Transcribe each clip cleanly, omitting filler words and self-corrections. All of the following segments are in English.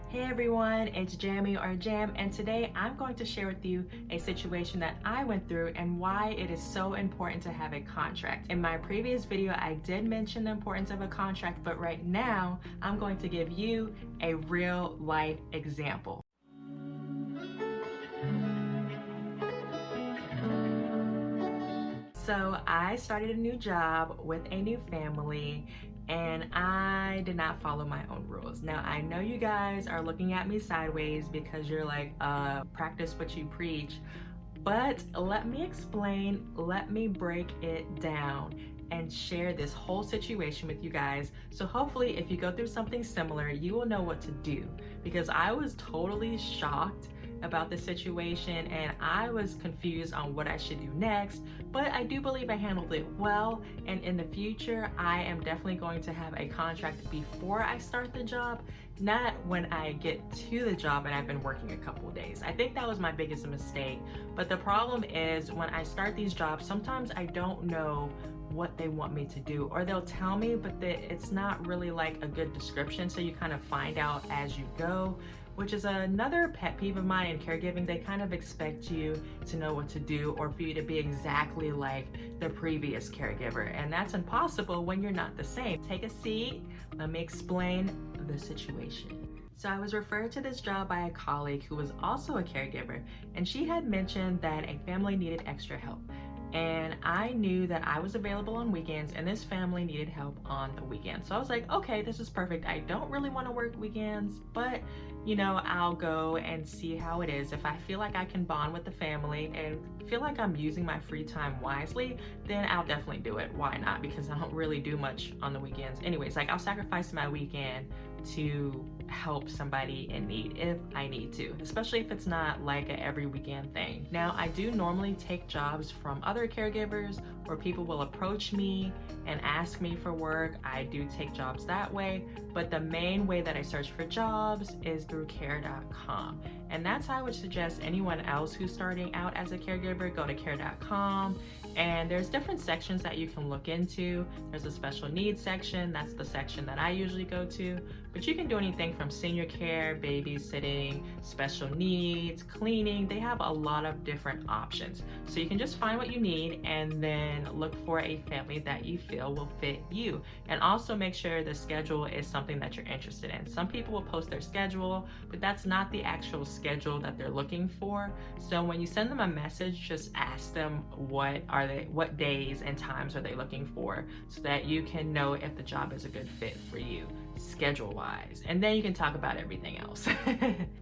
Hey everyone, it's Jammy or Jam, and today I'm going to share with you a situation that I went through and why it is so important to have a contract. In my previous video, I did mention the importance of a contract, but right now I'm going to give you a real life example. So I started a new job with a new family and I did not follow my own rules. Now I know you guys are looking at me sideways because you're like, practice what you preach, but let me explain, let me break it down and share this whole situation with you guys. So hopefully if you go through something similar, you will know what to do, because I was totally shocked about the situation and I was confused on what I should do next, but I do believe I handled it well, and in the future I am definitely going to have a contract before I start the job, not when I get to the job and I've been working a couple of days. I think that was my biggest mistake, but the problem is when I start these jobs, sometimes I don't know what they want me to do, or they'll tell me but it's not really like a good description, so you kind of find out as you go, which is another pet peeve of mine in caregiving. They kind of expect you to know what to do or for you to be exactly like the previous caregiver, and that's impossible when you're not the same. Take a seat, let me explain the situation. So I was referred to this job by a colleague who was also a caregiver, and she had mentioned that a family needed extra help. And I knew that I was available on weekends and this family needed help on the weekends. So I was like, okay, this is perfect. I don't really want to work weekends, but you know, I'll go and see how it is. If I feel like I can bond with the family and feel like I'm using my free time wisely, then I'll definitely do it. Why not? Because I don't really do much on the weekends. Anyways, like I'll sacrifice my weekend to help somebody in need if I need to, especially if it's not like a every weekend thing. Now, I do normally take jobs from other caregivers where people will approach me and ask me for work. I do take jobs that way, but the main way that I search for jobs is through care.com. And that's how I would suggest anyone else who's starting out as a caregiver, go to care.com. And there's different sections that you can look into. There's a special needs section. That's the section that I usually go to. But you can do anything from senior care, babysitting, special needs, cleaning. They have a lot of different options. So you can just find what you need and then look for a family that you feel will fit you. And also make sure the schedule is something that you're interested in. Some people will post their schedule, but that's not the actual schedule that they're looking for. So when you send them a message, just ask them what days and times are they looking for, so that you can know if the job is a good fit for you schedule wise, and then you can talk about everything else.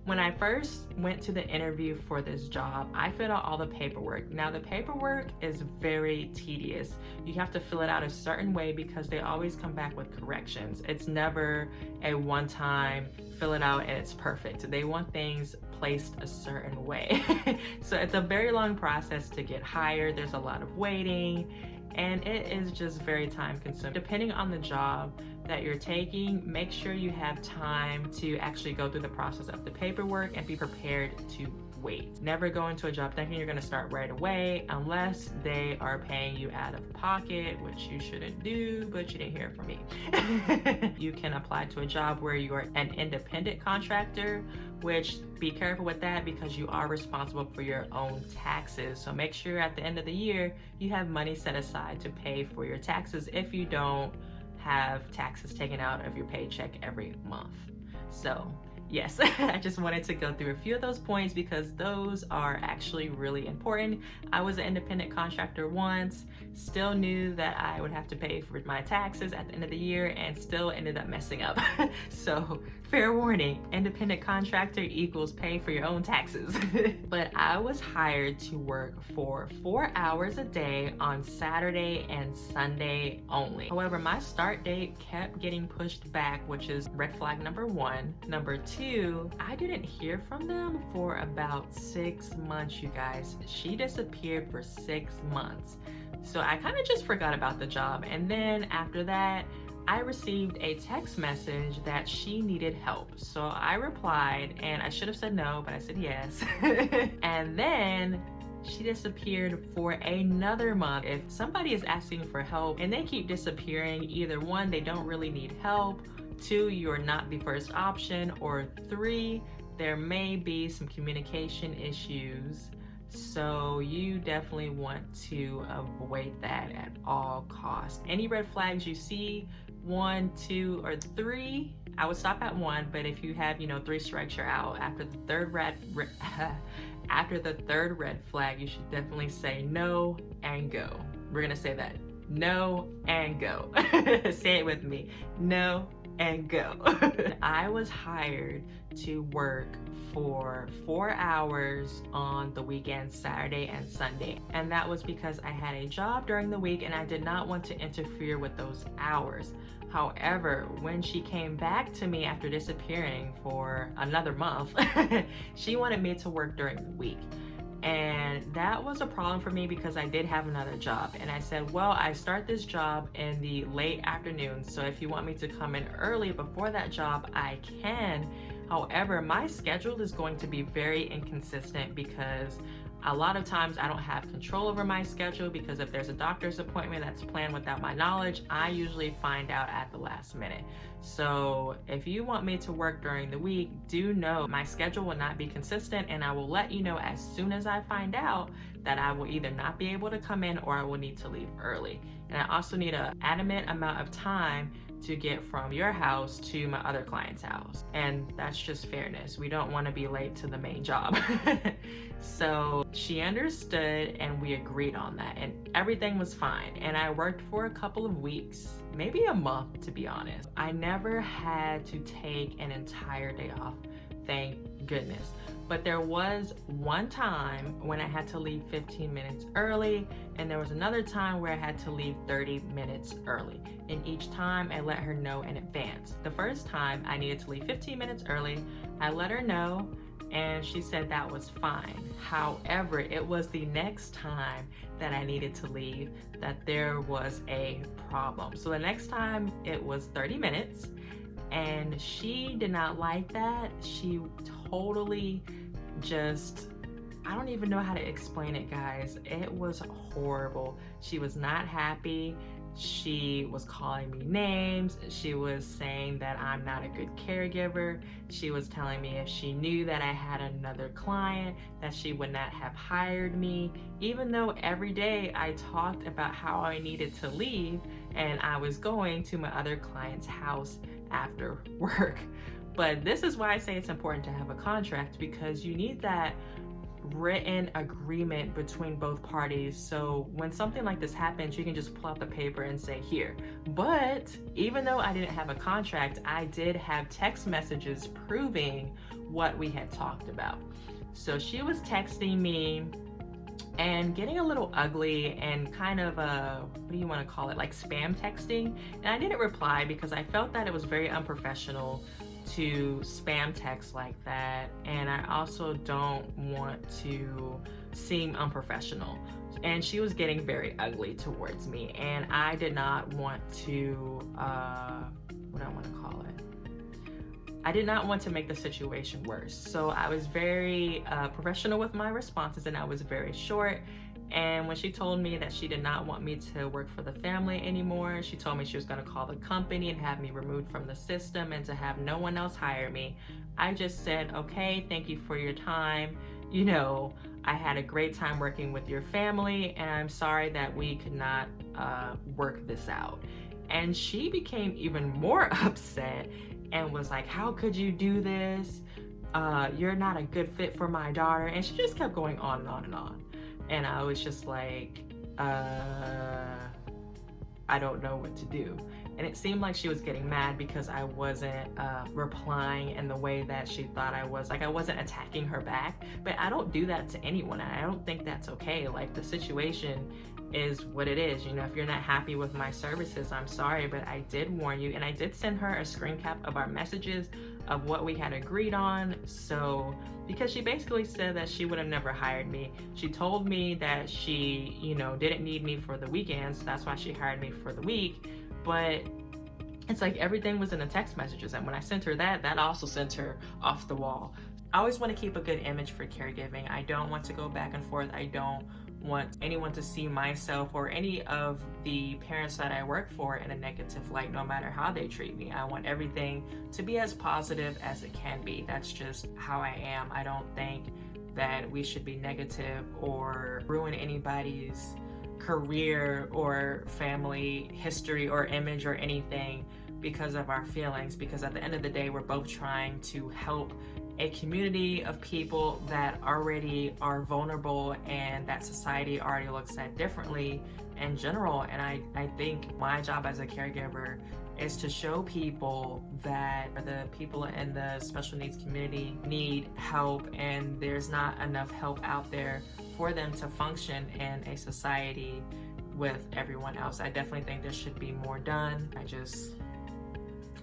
When I first went to the interview for this job, I filled out all the paperwork. Now the paperwork is very tedious. You have to fill it out a certain way because they always come back with corrections. It's never a one-time fill it out and it's perfect. They want things placed a certain way. So it's a very long process to get hired. There's a lot of waiting and it is just very time consuming. Depending on the job that you're taking, make sure you have time to actually go through the process of the paperwork and be prepared to wait. Never go into a job thinking you're going to start right away unless they are paying you out of pocket, which you shouldn't do, but you didn't hear it from me. You can apply to a job where you are an independent contractor, which be careful with that because you are responsible for your own taxes. So make sure at the end of the year you have money set aside to pay for your taxes if you don't have taxes taken out of your paycheck every month. So yes, I just wanted to go through a few of those points because those are actually really important. I was an independent contractor once, still knew that I would have to pay for my taxes at the end of the year and still ended up messing up. So fair warning, independent contractor equals pay for your own taxes. But I was hired to work for 4 hours a day on Saturday and Sunday only. However, my start date kept getting pushed back, which is red flag number 1. Number 2, I didn't hear from them for about 6 months, you guys. She disappeared for 6 months. So I kind of just forgot about the job. And then after that, I received a text message that she needed help. So I replied, and I should have said no, but I said yes. And then she disappeared for another month. If somebody is asking for help and they keep disappearing, either one, they don't really need help, 2, you're not the first option, or 3, there may be some communication issues. So you definitely want to avoid that at all costs. Any red flags you see, 1, 2, or 3, I would stop at 1, but if you have, 3 strikes, you're out. After the third red flag, you should definitely say no and go. We're gonna say that. No and go. Say it with me. No and go. I was hired to work for 4 hours on the weekend, Saturday and Sunday. And that was because I had a job during the week and I did not want to interfere with those hours. However, when she came back to me after disappearing for another month, she wanted me to work during the week. And that was a problem for me because I did have another job. And I said, well, I start this job in the late afternoon. So if you want me to come in early before that job, I can. However, my schedule is going to be very inconsistent because a lot of times I don't have control over my schedule, because if there's a doctor's appointment that's planned without my knowledge, I usually find out at the last minute. So if you want me to work during the week, do know my schedule will not be consistent, and I will let you know as soon as I find out that I will either not be able to come in or I will need to leave early. And I also need an adamant amount of time to get from your house to my other client's house. And that's just fairness. We don't want to be late to the main job. So she understood and we agreed on that, and everything was fine. And I worked for a couple of weeks, maybe a month to be honest. I never had to take an entire day off, thank goodness. But there was one time when I had to leave 15 minutes early, and there was another time where I had to leave 30 minutes early. And each time I let her know in advance. The first time I needed to leave 15 minutes early, I let her know, and she said that was fine. However, it was the next time that I needed to leave that there was a problem. So the next time it was 30 minutes, and she did not like that. She totally just, I don't even know how to explain it, guys. It was horrible. She was not happy. She was calling me names. She was saying that I'm not a good caregiver. She was telling me if she knew that I had another client, that she would not have hired me, even though every day I talked about how I needed to leave and I was going to my other client's house after work. But this is why I say it's important to have a contract, because you need that written agreement between both parties. So when something like this happens, you can just pull out the paper and say, here. But even though I didn't have a contract, I did have text messages proving what we had talked about. So she was texting me and getting a little ugly and kind of what do you want to call it, like spam texting. And I didn't reply because I felt that it was very unprofessional to spam text like that, and I also don't want to seem unprofessional. And she was getting very ugly towards me, and I did not want to what do I want to call it? I did not want to make the situation worse. So I was very professional with my responses, and I was very short. And when she told me that she did not want me to work for the family anymore, she told me she was going to call the company and have me removed from the system and to have no one else hire me. I just said, okay, thank you for your time. You know, I had a great time working with your family, and I'm sorry that we could not work this out. And she became even more upset and was like, how could you do this? You're not a good fit for my daughter. And she just kept going on and on and on. And I was just like, I don't know what to do. And it seemed like she was getting mad because I wasn't replying in the way that she thought I was. Like, I wasn't attacking her back. But I don't do that to anyone, and I don't think that's okay. Like, the situation is what it is. You know, if you're not happy with my services, I'm sorry, but I did warn you. And I did send her a screen cap of our messages of what we had agreed on. So, because she basically said that she would have never hired me. She told me that she, you know, didn't need me for the weekends. That's why she hired me for the week. But it's like everything was in the text messages. And when I sent her that, that also sent her off the wall. I always want to keep a good image for caregiving. I don't want to go back and forth. I don't want anyone to see myself or any of the parents that I work for in a negative light, no matter how they treat me. I want everything to be as positive as it can be. That's just how I am. I don't think that we should be negative or ruin anybody's career or family history or image or anything because of our feelings, because at the end of the day, we're both trying to help a community of people that already are vulnerable and that society already looks at differently in general. And I think my job as a caregiver is to show people that the people in the special needs community need help, and there's not enough help out there for them to function in a society with everyone else. I definitely think there should be more done. I just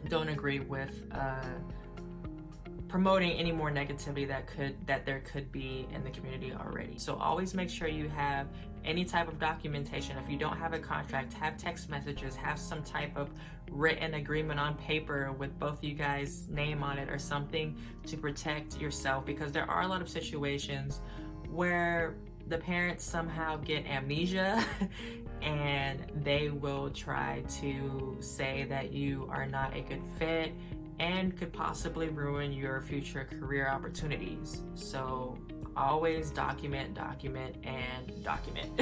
don't agree with promoting any more negativity that there could be in the community already. So always make sure you have any type of documentation. If you don't have a contract, have text messages, have some type of written agreement on paper with both you guys' name on it or something to protect yourself, because there are a lot of situations where the parents somehow get amnesia and they will try to say that you are not a good fit and could possibly ruin your future career opportunities. So always document, and document.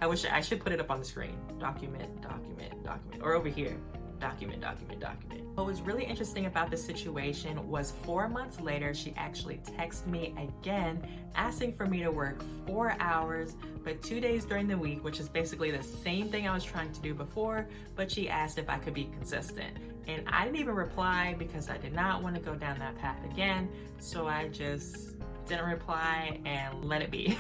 I should put it up on the screen. Document, or over here. Document. What was really interesting about this situation was 4 months later, she actually texted me again, asking for me to work 4 hours, but 2 days during the week, which is basically the same thing I was trying to do before, but she asked if I could be consistent. And I didn't even reply because I did not want to go down that path again. So I just didn't reply and let it be.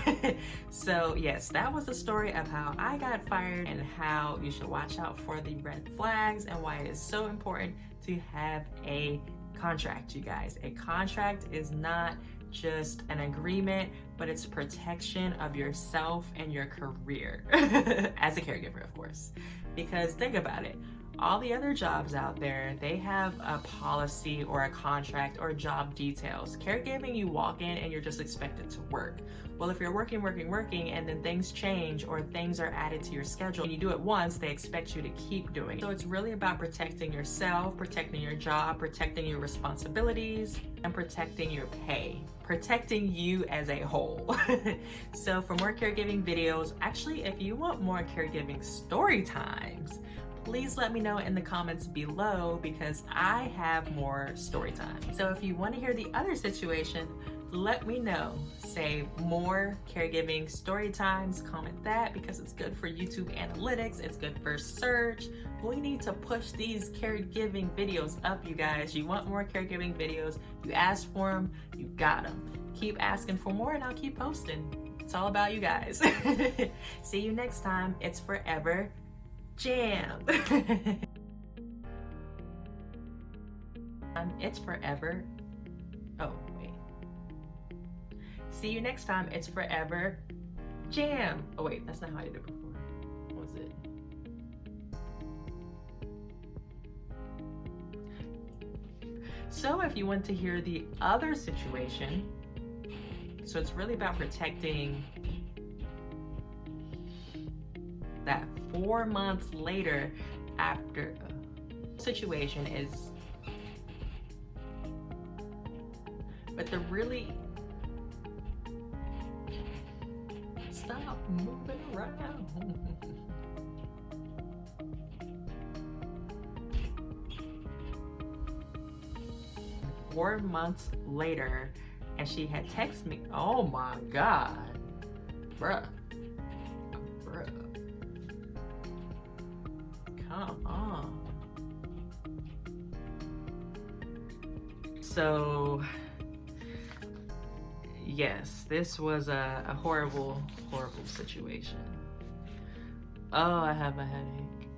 So yes, that was the story of how I got fired and how you should watch out for the red flags and why it is so important to have a contract, you guys. A contract is not just an agreement, but it's protection of yourself and your career as a caregiver, of course. Because think about it, all the other jobs out there, they have a policy or a contract or job details. Caregiving, you walk in and you're just expected to work. Well, if you're working and then things change or things are added to your schedule and you do it once, they expect you to keep doing it. So it's really about protecting yourself, protecting your job, protecting your responsibilities, and protecting your pay, protecting you as a whole. So for more caregiving videos, actually, if you want more caregiving story times, please let me know in the comments below, because I have more story time. So if you want to hear the other situation, let me know. Say more caregiving story times, comment that, because it's good for YouTube analytics, it's good for search. We need to push these caregiving videos up, you guys. You want more caregiving videos, you ask for them, you got them. Keep asking for more and I'll keep posting. It's all about you guys. See you next time. It's forever Jamm. It's forever. Oh, wait. See you next time. It's forever Jamm. Oh, wait, that's not how I did it before. What was it? So, if you want to hear the other situation, so it's really about protecting that 4 months later after situation is, but the really, stop moving around. 4 months later, and she had texted me. Oh my God, bruh. Come on. So yes, this was a horrible situation. Oh, I have a headache.